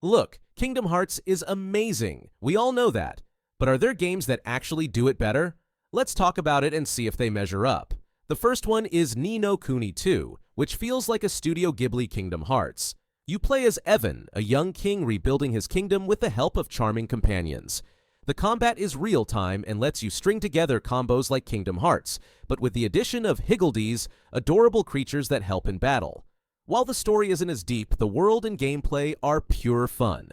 Look, Kingdom Hearts is amazing. We all know that. But are there games that actually do it better? Let's talk about it and see if they measure up. The first one is Ni No Kuni II, which feels like a Studio Ghibli Kingdom Hearts. You play as Evan, a young king rebuilding his kingdom with the help of charming companions. The combat is real-time and lets you string together combos like Kingdom Hearts, but with the addition of Higgledies, adorable creatures that help in battle. While the story isn't as deep, the world and gameplay are pure fun.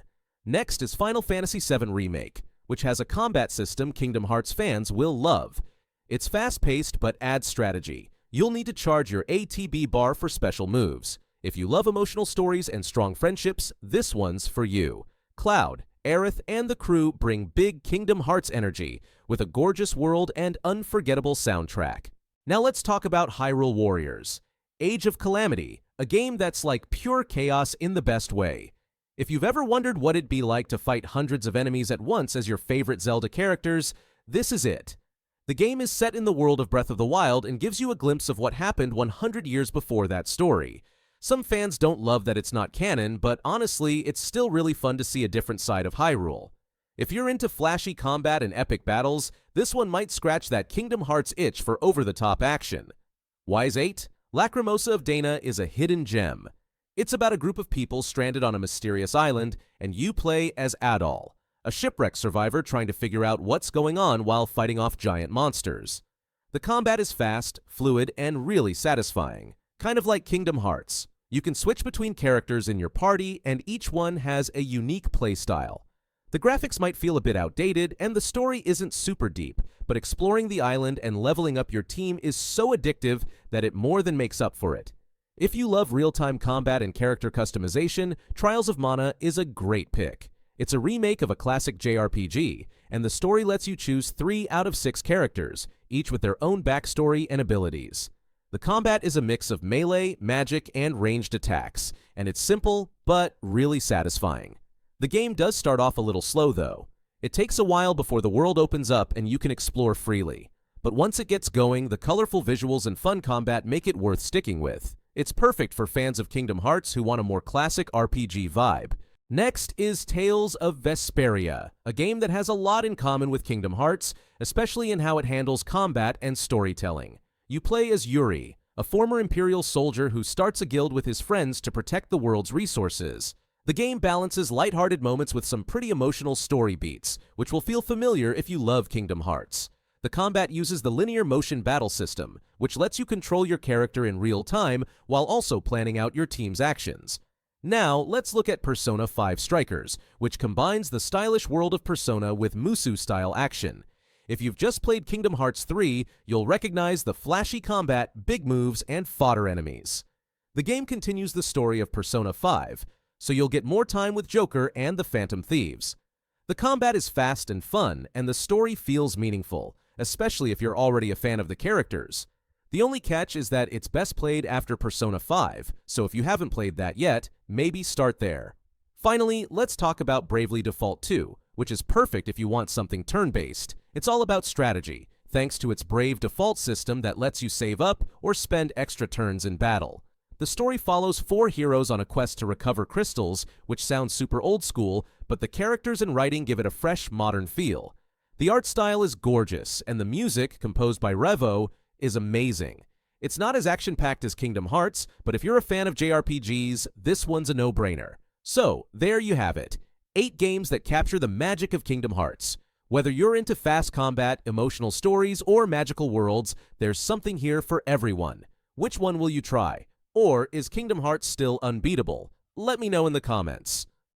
Next is Final Fantasy VII Remake, which has a combat system Kingdom Hearts fans will love. It's fast-paced but adds strategy. You'll need to charge your ATB bar for special moves. If you love emotional stories and strong friendships, this one's for you. Cloud, Aerith, and the crew bring big Kingdom Hearts energy with a gorgeous world and unforgettable soundtrack. Now let's talk about Hyrule Warriors. Age of Calamity, a game that's like pure chaos in the best way. If you've ever wondered what it'd be like to fight hundreds of enemies at once as your favorite Zelda characters, this is it. The game is set in the world of Breath of the Wild and gives you a glimpse of what happened 100 years before that story. Some fans don't love that it's not canon, but honestly, it's still really fun to see a different side of Hyrule. If you're into flashy combat and epic battles, this one might scratch that Kingdom Hearts itch for over-the-top action. Wise 8, Lacrimosa of Dana is a hidden gem. It's about a group of people stranded on a mysterious island, and you play as Adol, a shipwreck survivor trying to figure out what's going on while fighting off giant monsters. The combat is fast, fluid, and really satisfying, kind of like Kingdom Hearts. You can switch between characters in your party, and each one has a unique playstyle. The graphics might feel a bit outdated, and the story isn't super deep, but exploring the island and leveling up your team is so addictive that it more than makes up for it. If you love real-time combat and character customization, Trials of Mana is a great pick. It's a remake of a classic JRPG, and the story lets you choose 3 out of 6 characters, each with their own backstory and abilities. The combat is a mix of melee, magic, and ranged attacks, and it's simple, but really satisfying. The game does start off a little slow, though. It takes a while before the world opens up and you can explore freely. But once it gets going, the colorful visuals and fun combat make it worth sticking with. It's perfect for fans of Kingdom Hearts who want a more classic RPG vibe. Next is Tales of Vesperia, a game that has a lot in common with Kingdom Hearts, especially in how it handles combat and storytelling. You play as Yuri, a former Imperial soldier who starts a guild with his friends to protect the world's resources. The game balances lighthearted moments with some pretty emotional story beats, which will feel familiar if you love Kingdom Hearts. The combat uses the linear motion battle system, which lets you control your character in real time while also planning out your team's actions. Now, let's look at Persona 5 Strikers, which combines the stylish world of Persona with Musou-style action. If you've just played Kingdom Hearts 3, you'll recognize the flashy combat, big moves, and fodder enemies. The game continues the story of Persona 5, so you'll get more time with Joker and the Phantom Thieves. The combat is fast and fun, and the story feels meaningful, especially if you're already a fan of the characters. The only catch is that it's best played after Persona 5, so if you haven't played that yet, maybe start there. Finally, let's talk about Bravely Default 2, which is perfect if you want something turn-based. It's all about strategy, thanks to its Brave Default system that lets you save up or spend extra turns in battle. The story follows 4 heroes on a quest to recover crystals, which sounds super old school, but the characters and writing give it a fresh, modern feel. The art style is gorgeous, and the music, composed by Revo, is amazing. It's not as action-packed as Kingdom Hearts, but if you're a fan of JRPGs, this one's a no-brainer. So, there you have it. 8 games that capture the magic of Kingdom Hearts. Whether you're into fast combat, emotional stories, or magical worlds, there's something here for everyone. Which one will you try? Or is Kingdom Hearts still unbeatable? Let me know in the comments.